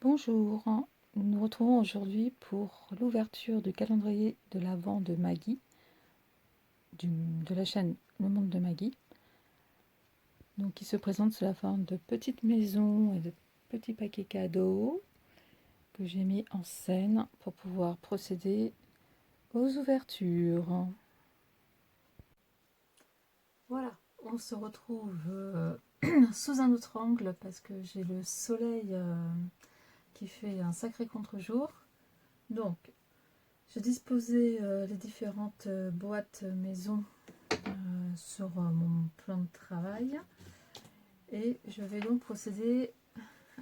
Bonjour, nous nous retrouvons aujourd'hui pour l'ouverture du calendrier de l'Avent de Maggie, de la chaîne Le Monde de Maggie, donc qui se présente sous la forme de petites maisons et de petits paquets cadeaux que j'ai mis en scène pour pouvoir procéder aux ouvertures. Voilà, on se retrouve sous un autre angle parce que j'ai le soleil qui fait un sacré contre-jour. Donc, j'ai disposé les différentes boîtes maison sur mon plan de travail et je vais donc procéder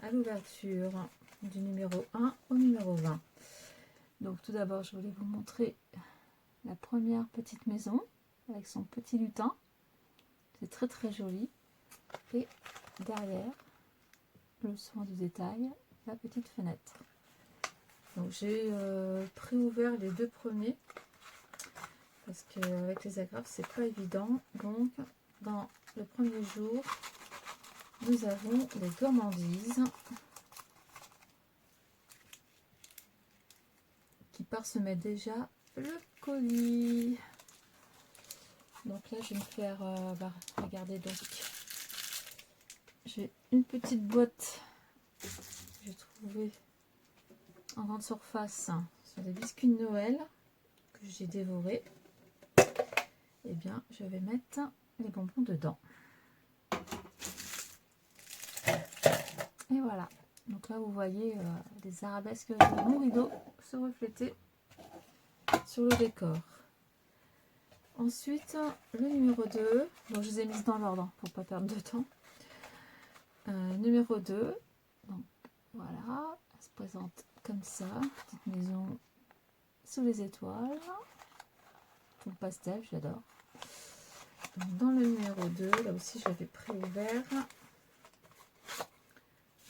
à l'ouverture du numéro 1 au numéro 20. Donc tout d'abord, je voulais vous montrer la première petite maison avec son petit lutin. C'est très très joli. Et derrière, le soin du détail, la petite fenêtre. Donc j'ai pré-ouvert les deux premiers parce qu'avec les agrafes c'est pas évident. Donc dans le premier jour, nous avons les gourmandises qui parsemaient déjà le colis. Donc là je vais me faire regardez, donc j'ai une petite boîte que j'ai trouvée en grande surface sur des biscuits de Noël que j'ai dévoré. Et bien je vais mettre les bonbons dedans. Et voilà, donc là vous voyez les arabesques de mon rideau se refléter sur le décor. Ensuite, le numéro 2, donc je les ai mises dans l'ordre pour ne pas perdre de temps. Numéro 2, donc voilà, elle se présente comme ça, petite maison sous les étoiles, ton pastel, j'adore. Dans le numéro 2, là aussi j'avais préouvert.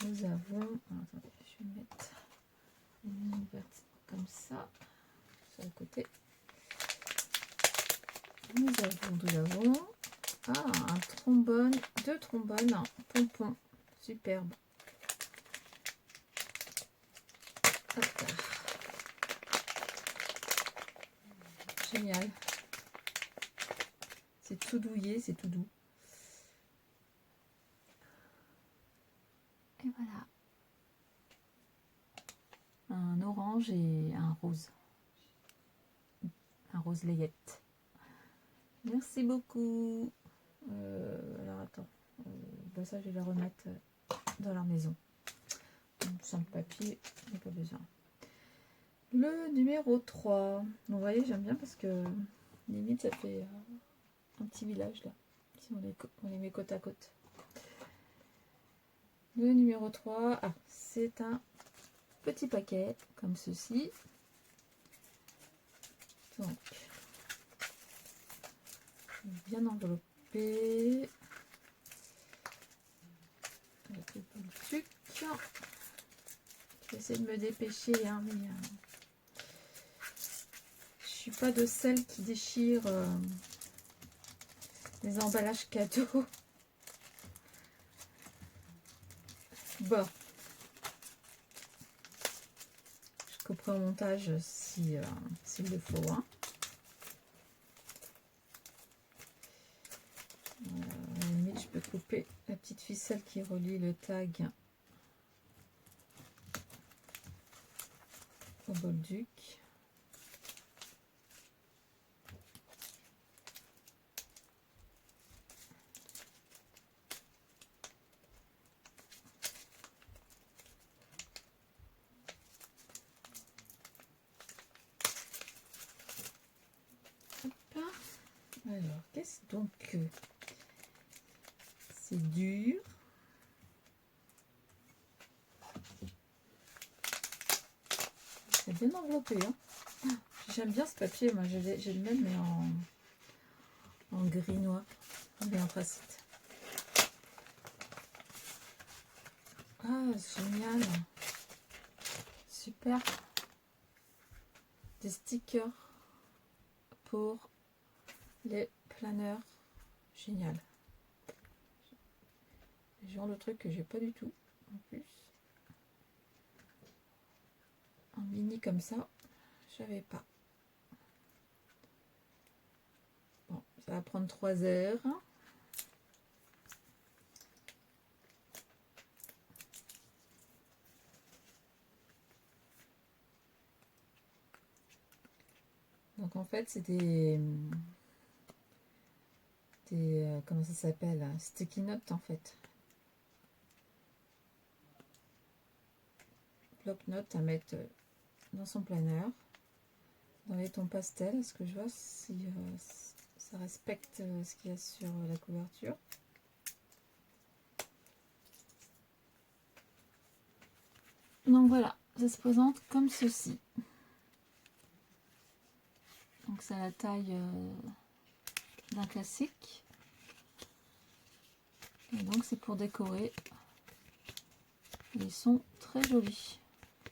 Nous avons, attendez, je vais mettre une ouverte comme ça, sur le côté. Nous avons un trombone, deux trombones, pompon, superbe. Hop là. Génial. C'est tout douillet, c'est tout doux. Et voilà. Un orange et un rose. Un rose layette. Merci beaucoup. Alors attends. Ça je vais le remettre dans leur maison. Sans le papier, il n'y a pas besoin. Le numéro 3. Donc, vous voyez, j'aime bien parce que limite ça fait un petit village là. Si on les met côte à côte. Le numéro 3, c'est un petit paquet comme ceci. Donc, bien enveloppé. Avec le truc. Je vais essayer de me dépêcher, hein, mais je suis pas de celle qui déchire les emballages cadeaux. Bon, je couperai au montage si s'il le faut. Hein. À la limite, je peux couper la petite ficelle qui relie le tag au bolduc. Alors, qu'est-ce donc que c'est dur. C'est bien enveloppé. Hein. J'aime bien ce papier. Moi, j'ai le même, mais en gris noir. Bien anthracite. Ah, génial. Super. Des stickers pour les planeurs. Génial. le genre de truc que j'ai pas du tout en plus. En mini comme ça, j'avais pas. Bon, ça va prendre 3 heures. Donc en fait, c'est comment ça s'appelle, sticky notes en fait. Bloc notes à mettre dans son planeur, dans les tons pastels. Est-ce que je vois si ça respecte ce qu'il y a sur la couverture? Donc voilà, ça se présente comme ceci. Donc c'est la taille d'un classique. Et donc c'est pour décorer. Ils sont très jolis.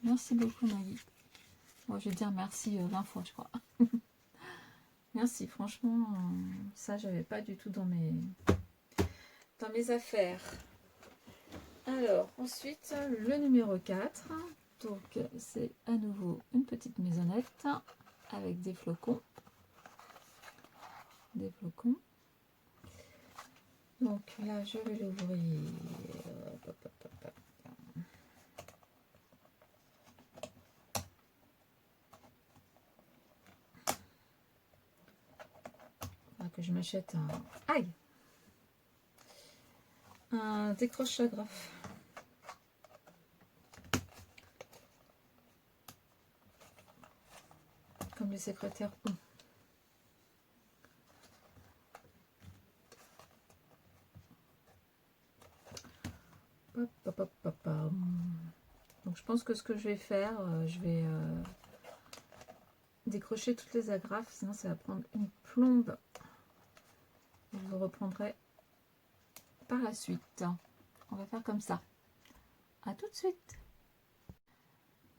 Merci beaucoup Maggie. Bon, je vais dire merci 20 fois je crois. Merci, franchement, ça j'avais pas du tout dans mes affaires. Alors ensuite le numéro 4. Donc c'est à nouveau une petite maisonnette avec des flocons. Des flocons. Donc là je vais l'ouvrir. Que je m'achète un décroche-agrafe. Comme les secrétaires ont. Donc je pense que ce que je vais faire, je vais décrocher toutes les agrafes, sinon ça va prendre une plombe. Je vous reprendrai par la suite. On va faire comme ça. À tout de suite.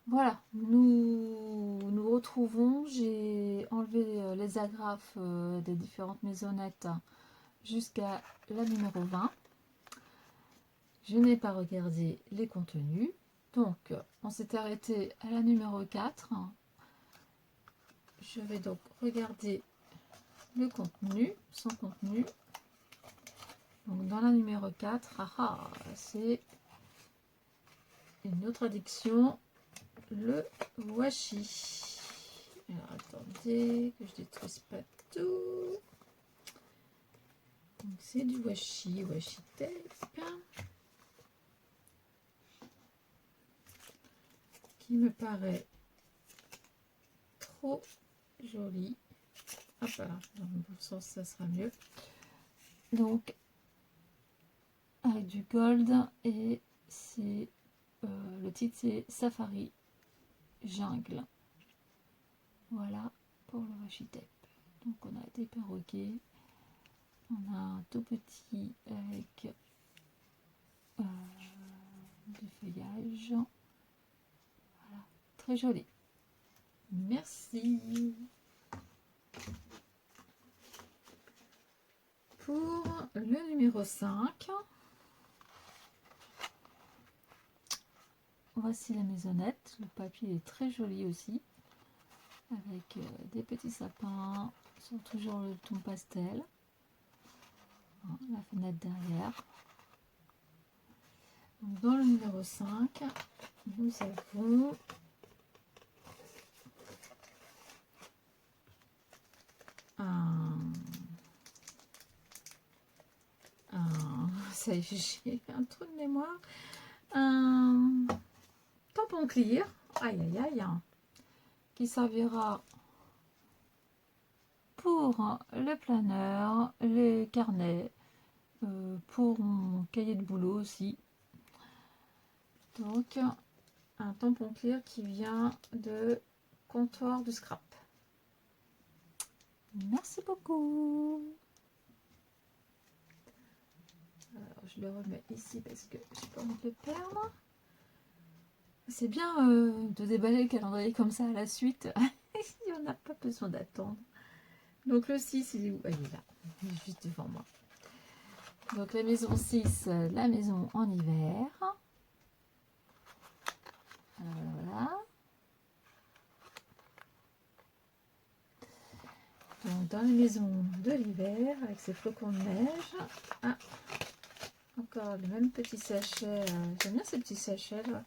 Voilà, nous retrouvons. J'ai enlevé les agrafes des différentes maisonnettes jusqu'à la numéro 20. Je n'ai pas regardé les contenus. Donc, on s'est arrêté à la numéro 4. Je vais donc regarder le contenu, son contenu. Donc, dans la numéro 4, c'est une autre addiction, le washi. Alors, attendez, que je détruise pas tout. Donc, c'est du washi tape. Qui me paraît trop joli. Hop là, dans le bon sens, ça sera mieux. Donc, avec du gold, et c'est le titre c'est Safari Jungle. Voilà pour le washi tape. Donc, on a des perroquets, on a un tout petit avec du feuillage. Voilà, très joli. Merci. Pour le numéro 5, voici la maisonnette. Le papier est très joli aussi, avec des petits sapins, sont toujours le ton pastel. La fenêtre derrière. Donc, dans le numéro 5, nous avons ça y est, j'ai un trou de mémoire, un tampon clear, aïe aïe aïe, qui servira pour le planeur, les carnets, pour mon cahier de boulot aussi. Donc un tampon clear qui vient de Comptoir du Scrap. Merci beaucoup. Alors, je le remets ici parce que je n'ai pas envie de le perdre. C'est bien de déballer le calendrier comme ça à la suite. On n'a pas besoin d'attendre. Donc le 6, il est où? Il est là. Il est juste devant moi. Donc la maison 6, la maison en hiver. Voilà. Donc dans la maison de l'hiver, avec ses flocons de neige. Ah, encore le même petit sachet. J'aime bien ces petits sachets là,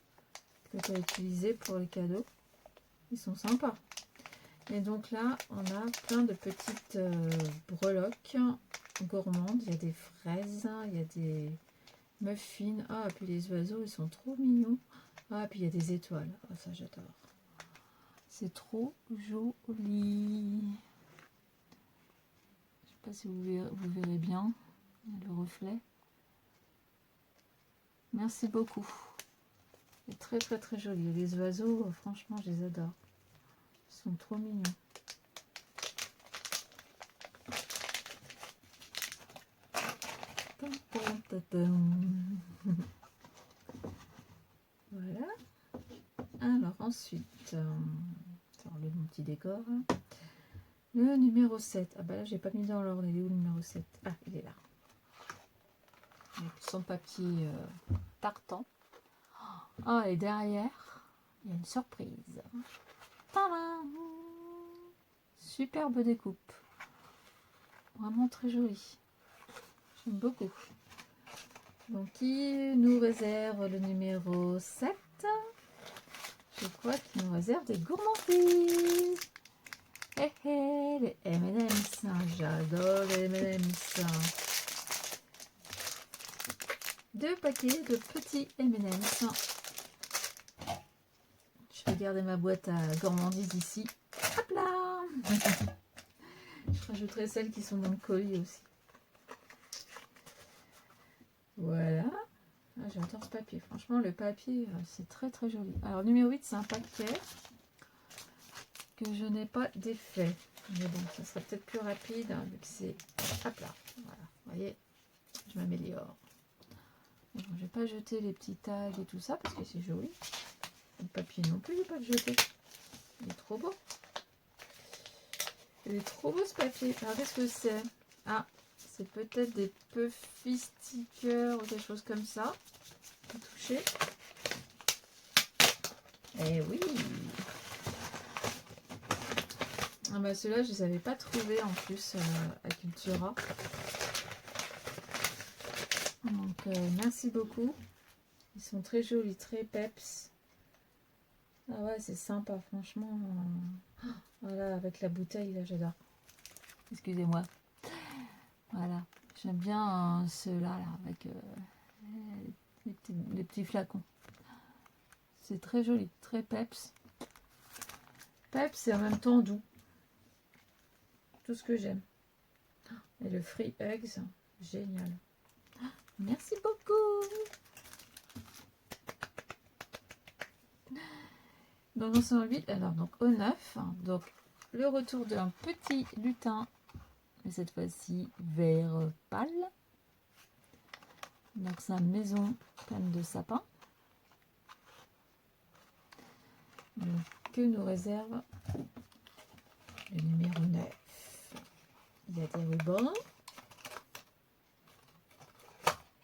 que tu as utilisés pour les cadeaux. Ils sont sympas. Et donc là, on a plein de petites breloques gourmandes. Il y a des fraises, il y a des muffins. Ah, et puis les oiseaux, ils sont trop mignons. Ah, et puis il y a des étoiles. Ah, ça, j'adore. C'est trop joli. Je sais pas si vous verrez bien le reflet. Merci beaucoup. C'est très, très, très joli. Les oiseaux, franchement, je les adore. Ils sont trop mignons. Voilà. Alors ensuite, je enlève mon petit décor. Le numéro 7. Ah bah là, j'ai pas mis dans l'ordre. Il est où le numéro 7? Ah, il est là. Avec son papier tartan. Ah, et derrière, il y a une surprise. Tadam! Superbe découpe. Vraiment très jolie. J'aime beaucoup. Donc, qui nous réserve le numéro 7? Je crois qu'il nous réserve des gourmandises. Hé hé, les M&M's. J'adore les M&M's. 2 paquets de petits M&M's. Je vais garder ma boîte à gourmandises ici. Hop là. Je rajouterai celles qui sont dans le colis aussi. Voilà. Ah, j'adore ce papier. Franchement, le papier, c'est très très joli. Alors, numéro 8, c'est un paquet que je n'ai pas défait. Mais bon, ça sera peut-être plus rapide, hein, vu que c'est... Hop là. Voilà. Vous voyez, je m'améliore. Bon, je ne vais pas jeter les petits tags et tout ça, parce que c'est joli. Le papier non plus, je ne vais pas le jeter. Il est trop beau. Il est trop beau ce papier. Alors, qu'est-ce que c'est? Ah, c'est peut-être des puffy stickers ou des choses comme ça. Toucher. Eh oui. Ah bah ceux-là, je les avais pas trouvés en plus à Cultura. Donc merci beaucoup. Ils sont très jolis, très peps. Ah ouais, c'est sympa, franchement. Voilà, avec la bouteille, là, j'adore. Excusez-moi. Voilà, j'aime bien ceux-là, là, avec les petits flacons. C'est très joli, très peps. Peps et en même temps doux. Tout ce que j'aime. Et le Free Eggs, génial. Merci beaucoup. Donc on s'en 8, alors donc au 9, donc le retour d'un petit lutin, mais cette fois-ci vert pâle. Donc sa maison pleine de sapins. Donc, que nous réserve le numéro 9. Il y a des rubans.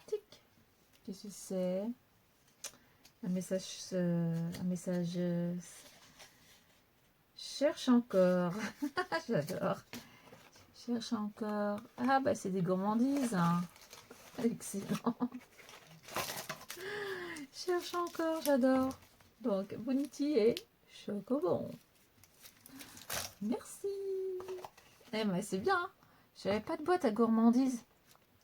Tic. Qu'est-ce que c'est? Un message cherche encore. J'adore. Cherche encore. Ah bah c'est des gourmandises. Hein. Excellent. Cherche encore, j'adore. Donc Bounty et Chocobon. Merci. Eh ben c'est bien. Hein. J'avais pas de boîte à gourmandises.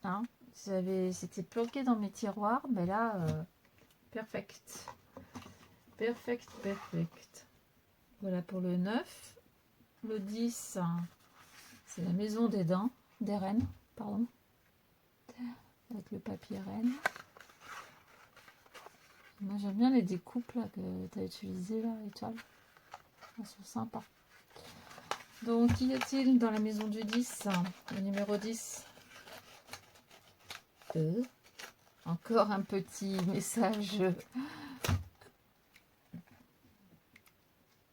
Hein. C'était planqué dans mes tiroirs, mais là, perfect. Perfect, perfect. Voilà pour le 9. Le 10, c'est la maison des dents, des rennes, pardon. Avec le papier reine. Moi j'aime bien les découpes là, que tu as utilisées là, étoiles. Elles sont sympas. Donc qu'y a-t-il dans la maison du 10? Le numéro 10. Encore un petit message.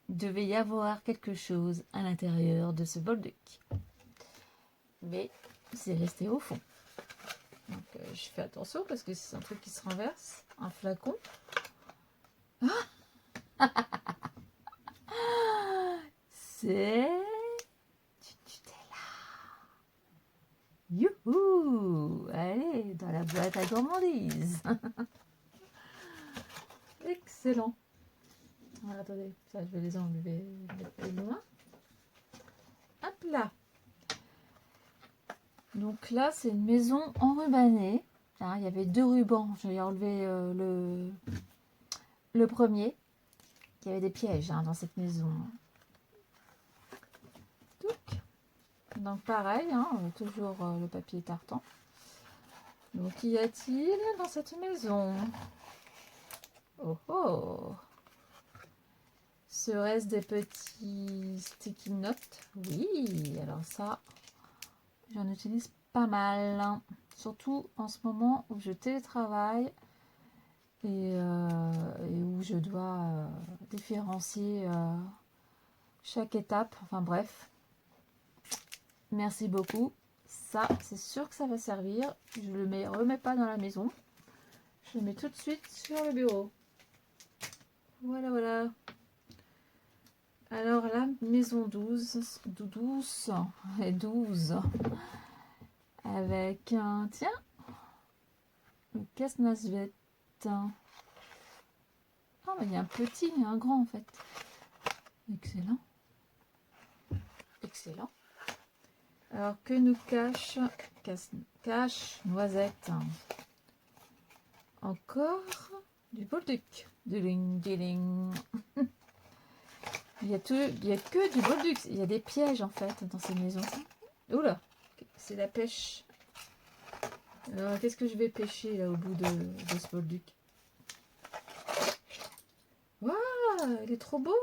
Il devait y avoir quelque chose à l'intérieur de ce bol de qui. Mais c'est resté au fond. Donc je fais attention parce que c'est un truc qui se renverse. Un flacon. C'est du Nutella. Youhou! Allez, dans la boîte à gourmandise. Excellent. Alors, attendez, ça je vais les enlever plus loin. Hop là. Donc là, c'est une maison enrubannée. Hein, il y avait 2 rubans. J'ai enlevé le premier. Il y avait des pièges hein, dans cette maison. Donc pareil, hein, toujours le papier tartan. Donc qu'y a-t-il dans cette maison? Oh oh! Serait-ce des petits sticky notes? Oui, alors ça, j'en utilise pas mal. Hein. Surtout en ce moment où je télétravaille et où je dois différencier chaque étape. Enfin bref. Merci beaucoup. Ça, c'est sûr que ça va servir. Je ne le remets pas dans la maison. Je le mets tout de suite sur le bureau. Voilà, voilà. Alors la maison 12 et 12 avec un, tiens, le casse-noisette. Ah, mais il y a un petit et un grand en fait. Excellent. Excellent. Alors que nous cache noisette. Encore du bolduc. Diling, diling. Il y a que du bolduc. Il y a des pièges en fait dans ces maisons. Oula, c'est la pêche. Alors qu'est-ce que je vais pêcher là au bout de ce bolduc? Waouh, il est trop beau.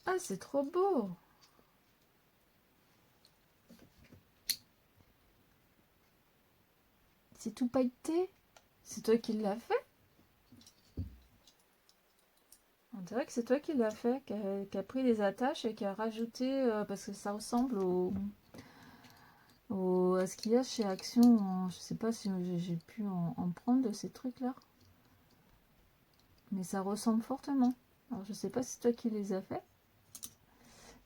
Ah, c'est trop beau. C'est tout pailleté. C'est toi qui l'as fait? On dirait que c'est toi qui l'as fait, qui a pris les attaches et qui a rajouté, parce que ça ressemble à ce qu'il y a chez Action. Je sais pas si j'ai pu en prendre de ces trucs-là. Mais ça ressemble fortement. Alors je sais pas si c'est toi qui les as fait.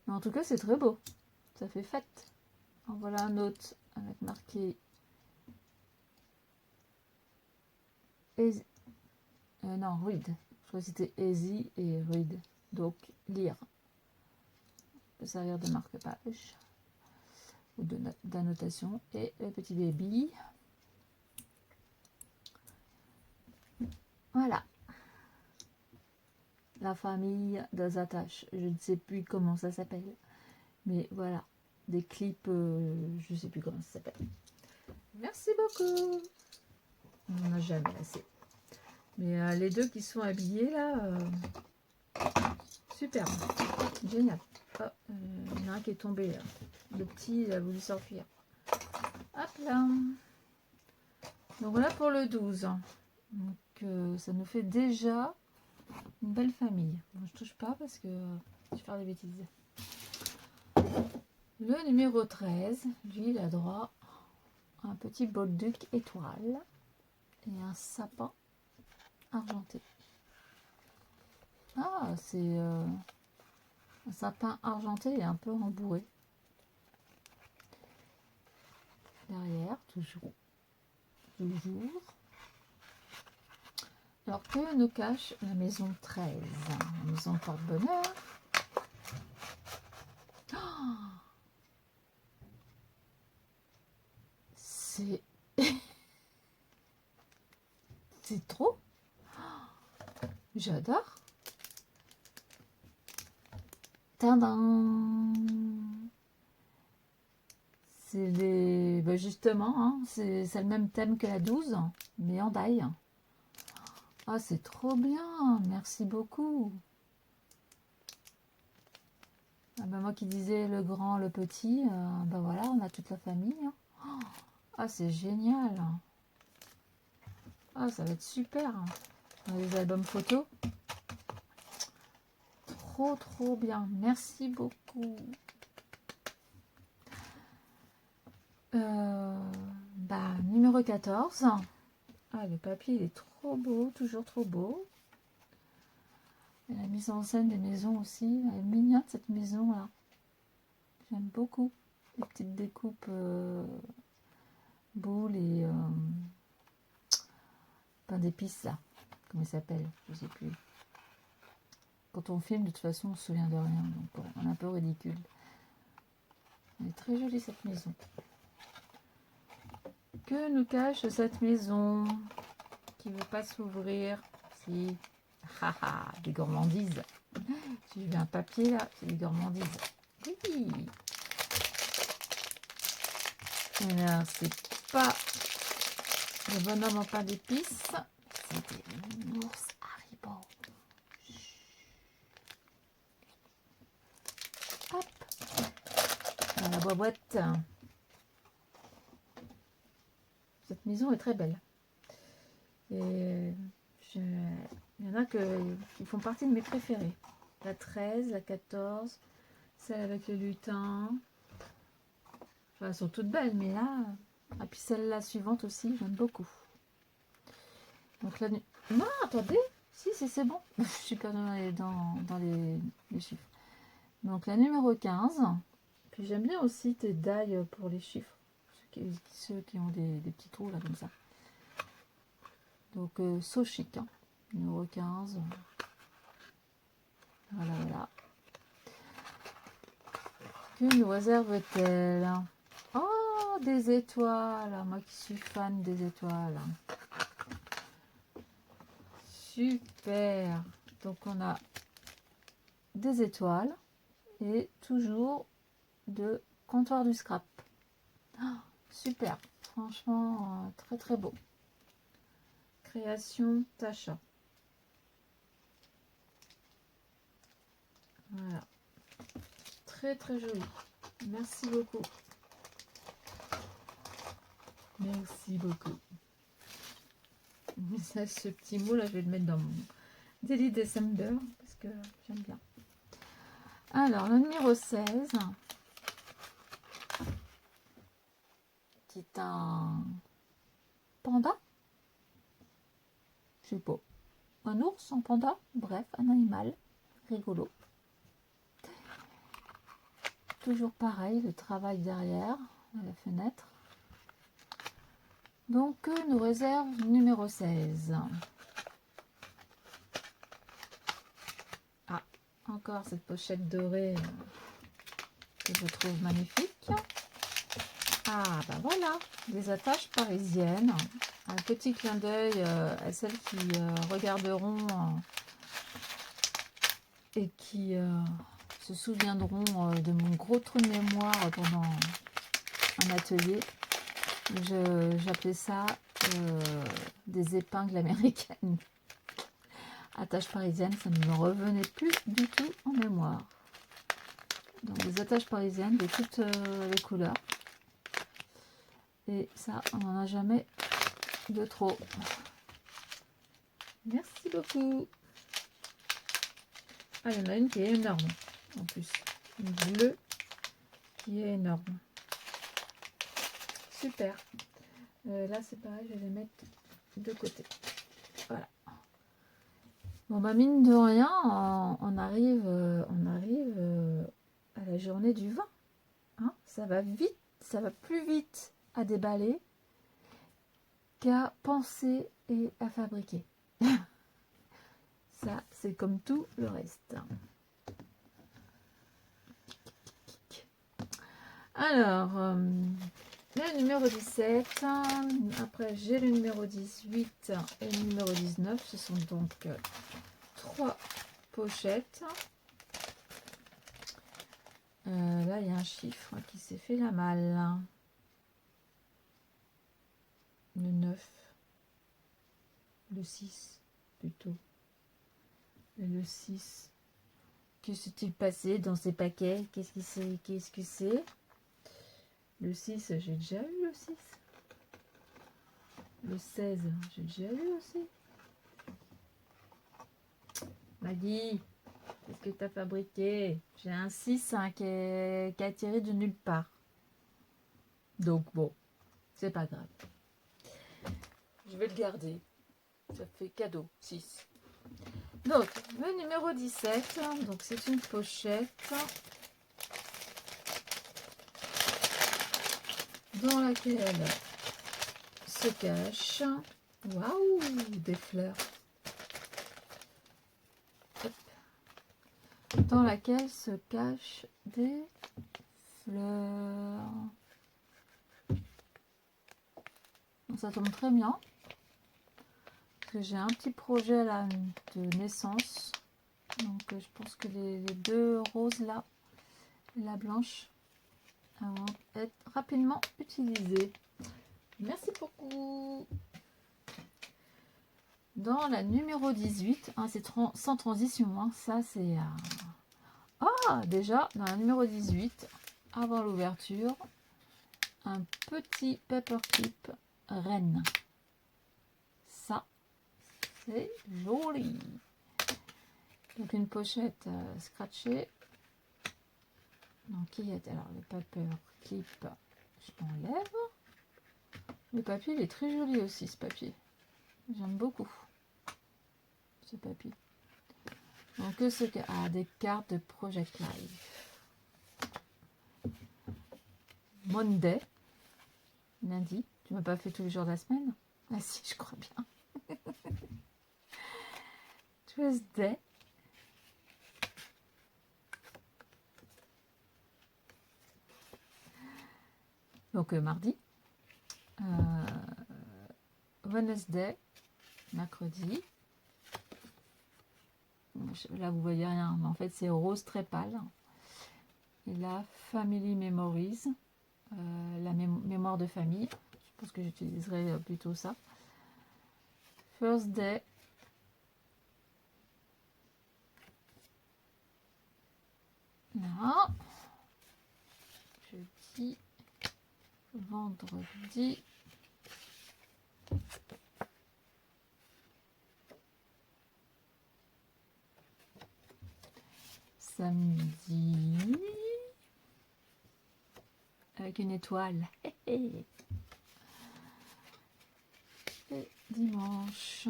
Mais en tout cas, c'est très beau. Ça fait fête. Alors voilà un autre avec marqué Easy. Non, read. Je crois que c'était Easy et read. Donc, lire. Ça peut servir de marque-page ou d'annotation. Et le petit baby. Voilà. La famille des attaches. Je ne sais plus comment ça s'appelle. Mais voilà. Des clips, je ne sais plus comment ça s'appelle. Merci beaucoup. On n'en a jamais assez. Mais les deux qui sont habillés là, super. Génial. Oh, il y en a un qui est tombé là. Le petit, il a voulu s'enfuir. Hop là. Donc voilà pour le 12. Donc ça nous fait déjà une belle famille. Bon, je touche pas parce que je vais faire des bêtises. Le numéro 13, lui, il a droit à un petit bolduc étoile et un sapin argenté. Ah, c'est un sapin argenté et un peu rembourré. Derrière, toujours. Alors que nous cache la maison 13, la maison porte-bonheur. Oh, c'est c'est trop. J'adore. Tadam. C'est les... Bah justement, hein, c'est le même thème que la 12, mais en die. Ah, c'est trop bien. Merci beaucoup. Ah bah moi qui disais le grand, le petit, bah voilà, on a toute la famille. Hein. Ah, c'est génial. Ah, ça va être super. Dans les albums photos. Trop bien. Merci beaucoup. Bah, numéro 14. Ah, le papier, il est trop beau, toujours trop beau. Et la mise en scène des maisons aussi. Elle est mignonne, cette maison-là. J'aime beaucoup. Les petites découpes boules et pain d'épices, là. Comment il s'appelle? Je sais plus. Quand on filme, de toute façon, on se souvient de rien. Donc, on est un peu ridicule. Elle est très jolie, cette maison. Que nous cache cette maison qui ne veut pas s'ouvrir? Si. Haha, des gourmandises. J'ai vu un papier là, c'est des gourmandises. Oui. Alors, c'est pas le bonhomme en pain d'épices, c'est des ours Haribo. Hop, dans la boîte. Cette maison est très belle. Et il y en a qui font partie de mes préférés. La 13, la 14, celle avec le lutin. Enfin, elles sont toutes belles, mais là... Ah, puis celle-là suivante aussi, j'aime beaucoup. Donc la... Non, attendez. Si, c'est bon. Je suis pas dans les chiffres. Donc la numéro 15. Puis j'aime bien aussi tes die pour les chiffres. Ceux qui ont des petits trous là comme ça. Donc so chic. Hein. Numéro 15. Voilà, voilà. Que nous réserve-t-elle? Oh, des étoiles. Moi qui suis fan des étoiles. Super. Donc on a des étoiles et toujours de comptoir du scrap. Oh, super. Franchement, très très beau. Création Tasha. Voilà. Très très joli. Merci beaucoup. Merci beaucoup. Ça, ce petit mot là, je vais le mettre dans mon Daily December parce que j'aime bien. Alors, le numéro 16. C'est un panda. Je sais pas. Un ours, un panda. Bref, un animal rigolo. Toujours pareil, le travail derrière la fenêtre. Donc, nous réserve numéro 16. Ah, encore cette pochette dorée que je trouve magnifique. Ah, ben voilà, des attaches parisiennes. Un petit clin d'œil à celles qui regarderont et qui se souviendront de mon gros trou de mémoire pendant un atelier. J'appelais ça des épingles américaines. Attaches parisiennes, ça ne me revenait plus du tout en mémoire. Donc des attaches parisiennes de toutes les couleurs. Et ça, on n'en a jamais de trop. Merci beaucoup. Ah, il y en a une qui est énorme. En plus, une bleue qui est énorme. Super. Là, c'est pareil, je vais les mettre de côté. Voilà. Bon, bah mine de rien, on arrive à la journée du 20. Hein, ça va vite, ça va plus vite à déballer qu'à penser et à fabriquer. Ça, c'est comme tout le reste. Alors, le numéro 17, après j'ai le numéro 18 et le numéro 19, ce sont donc 3 pochettes. Là, il y a un chiffre qui s'est fait la malle. Le 9, le 6 plutôt, et le 6. Que s'est-il passé dans ces paquets? Qu'est-ce que c'est? Le 6, j'ai déjà eu le 6. Le 16, j'ai déjà eu aussi. Maggie, qu'est-ce que tu as fabriqué? J'ai un 6 qui a atterri de nulle part. Donc bon, C'est pas grave. Je vais le garder. Ça fait cadeau. 6. Donc, le numéro 17. Donc, c'est une pochette dans laquelle se cache... Waouh, des fleurs. Hop. Dans laquelle se cachent des fleurs. Donc, ça tombe très bien. Parce que j'ai un petit projet là de naissance. Donc je pense que les deux roses là et la blanche vont être rapidement utilisées. Merci beaucoup. Dans la numéro 18, hein, c'est sans transition. Hein, ça c'est... Ah, déjà, dans la numéro 18, avant l'ouverture, un petit paperclip reine. Ça, c'est joli. Donc une pochette scratchée. Donc qui est alors le paperclip, je l'enlève. Le papier il est très joli aussi, ce papier. J'aime beaucoup ce papier. Donc ce que des cartes de Project Life. Monday, lundi. Tu m'as pas fait tous les jours de la semaine? Ah si, je crois bien. Tuesday. Donc mardi. Wednesday, mercredi. Là vous voyez rien, mais en fait c'est rose très pâle. Et là, Family Memories, la mémoire de famille. Je pense que j'utiliserai plutôt ça. Thursday. Là. Jeudi. Vendredi. Samedi. Avec une étoile. Et dimanche.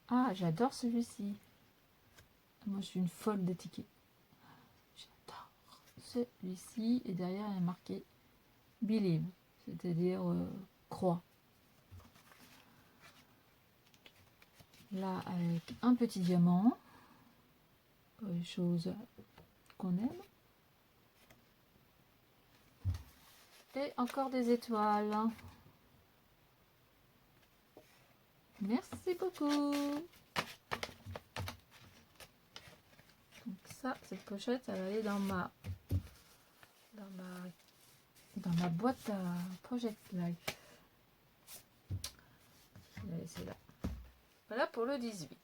Ah, j'adore celui-ci. Moi, je suis une folle des tickets. J'adore celui-ci. Et derrière, il y a marqué Believe, c'est-à-dire croix. Là, avec un petit diamant. Les choses qu'on aime. Et encore des étoiles. Merci beaucoup. Donc ça, cette pochette, elle va aller dans ma boîte à Project Life. Je vais la laisser là. Voilà pour le 18.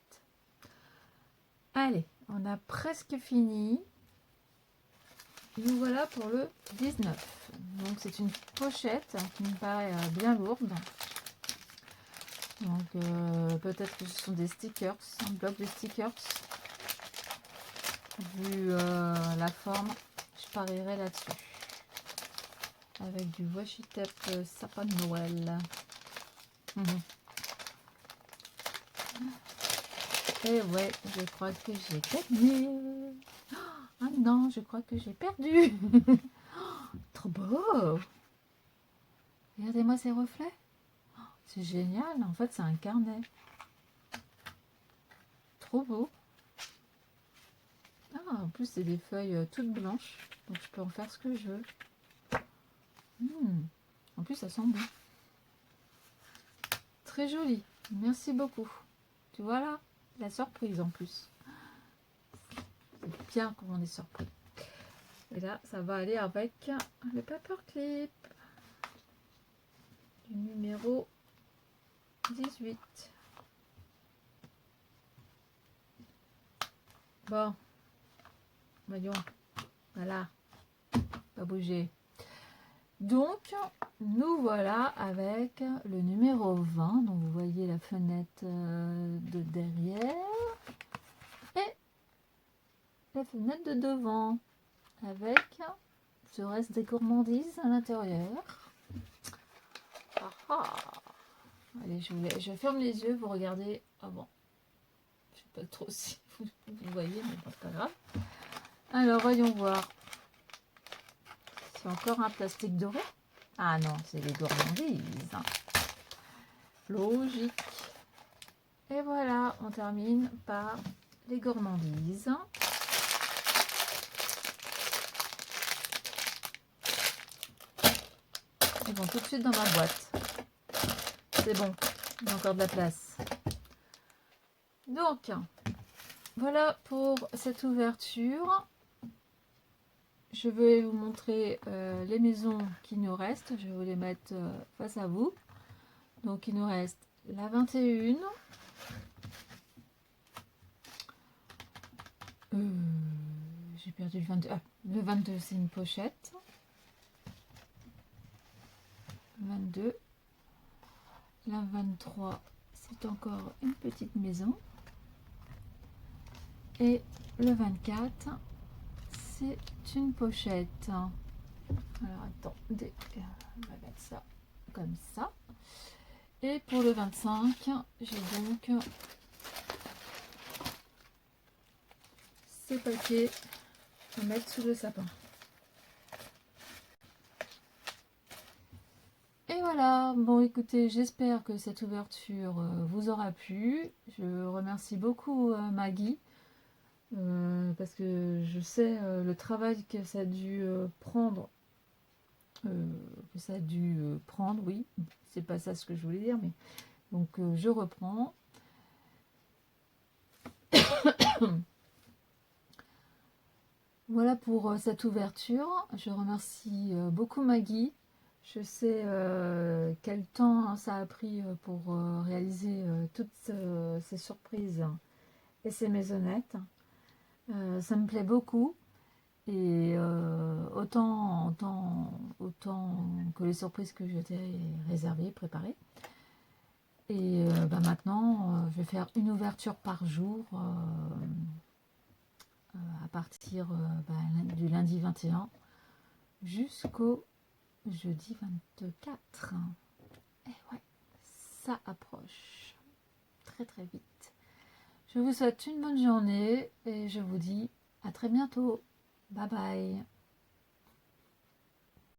Allez, on a presque fini. Nous voilà pour le 19. Donc c'est une pochette qui me paraît bien lourde. Donc peut-être que ce sont des stickers, un bloc de stickers. Vu la forme, je parierai là-dessus. Avec du washi tape sapin de Noël. Et ouais, je crois que j'ai gagné. Ah non, je crois que j'ai perdu. Trop beau. Regardez-moi ces reflets. C'est génial. En fait, c'est un carnet. Trop beau. Ah, en plus, c'est des feuilles toutes blanches. Donc, je peux en faire ce que je veux. En plus, ça sent bon. Très joli. Merci beaucoup. Tu vois là, la surprise en plus. C'est bien comme on est surpris. Et là, ça va aller avec le paperclip du numéro 18. Bon, voyons, voilà, pas bouger. Donc, nous voilà avec le numéro 20. Donc, vous voyez la fenêtre de derrière. Et la fenêtre de devant avec ce reste des gourmandises à l'intérieur. Ah ah. Allez, je ferme les yeux, vous regardez. Ah bon, je sais pas trop si vous voyez, mais bon, c'est pas grave. Alors, voyons voir. C'est encore un plastique doré. Ah non, c'est les gourmandises. Logique. Et voilà, on termine par les gourmandises. Ils vont tout de suite dans ma boîte. C'est bon, il y a encore de la place. Donc, voilà pour cette ouverture. Je vais vous montrer les maisons qui nous restent. Je vais vous les mettre face à vous. Donc, il nous reste la 21. J'ai perdu le 22. Ah, le 22, c'est une pochette. 22. La 23, c'est encore une petite maison. Et le 24, c'est une pochette. Alors attendez, on va mettre ça comme ça. Et pour le 25, j'ai donc ces paquets à mettre sous le sapin. Et voilà, bon écoutez, j'espère que cette ouverture vous aura plu. Je remercie beaucoup Maggie, parce que je sais le travail que ça a dû prendre. Oui, c'est pas ça ce que je voulais dire, mais donc je reprends. Voilà pour cette ouverture. Je remercie beaucoup Maggie. Je sais quel temps ça a pris pour réaliser toutes ces surprises et ces maisonnettes. Ça me plaît beaucoup. Et autant que les surprises que je t'ai réservées, préparées. Et maintenant, je vais faire une ouverture par jour à partir du lundi 21 jusqu'au jeudi 24. Et ouais, ça approche très très vite. Je vous souhaite une bonne journée et je vous dis à très bientôt. Bye bye.